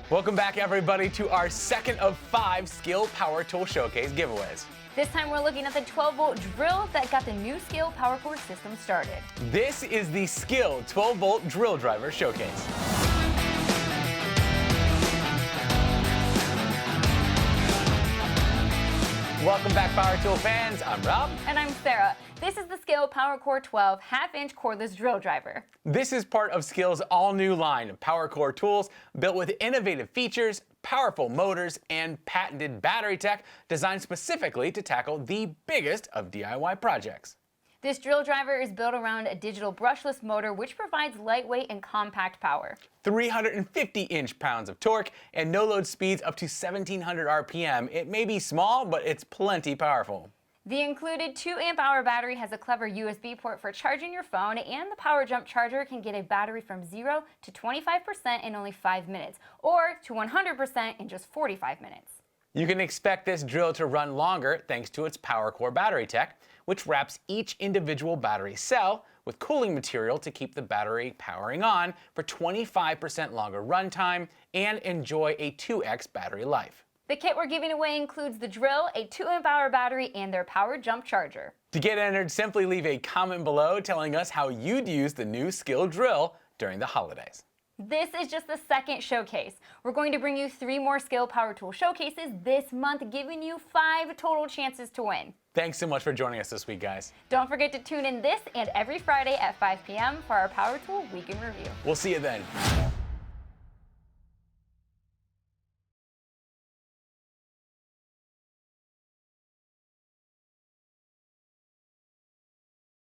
Welcome back, everybody, to our second of 5 Skill Power Tool Showcase giveaways. This time we're looking at the 12-volt drill that got the new SKIL PWRCore system started. This is the SKIL 12-volt drill driver showcase. Welcome back, Power Tool fans. I'm Rob. And I'm Sarah. This is the SKIL PWRCore 12 half-inch cordless drill driver. This is part of SKIL's all-new line of PWRCore tools built with innovative features, powerful motors, and patented battery tech designed specifically to tackle the biggest of DIY projects. This drill driver is built around a digital brushless motor which provides lightweight and compact power. 350 inch-pounds of torque and no-load speeds up to 1700 RPM. It may be small, but it's plenty powerful. The included 2 amp-hour battery has a clever USB port for charging your phone, and the power jump charger can get a battery from 0 to 25% in only 5 minutes, or to 100% in just 45 minutes. You can expect this drill to run longer thanks to its PWRCore battery tech, which wraps each individual battery cell with cooling material to keep the battery powering on for 25% longer runtime and enjoy a 2x battery life. The kit we're giving away includes the drill, a 2 amp-hour battery, and their power jump charger. To get entered, simply leave a comment below telling us how you'd use the new SKIL drill during the holidays. This is just the second showcase. We're going to bring you 3 more SKIL Power Tool showcases this month, giving you 5 total chances to win. Thanks so much for joining us this week, guys. Don't forget to tune in this and every Friday at 5 p.m. for our Power Tool Week in Review. We'll see you then.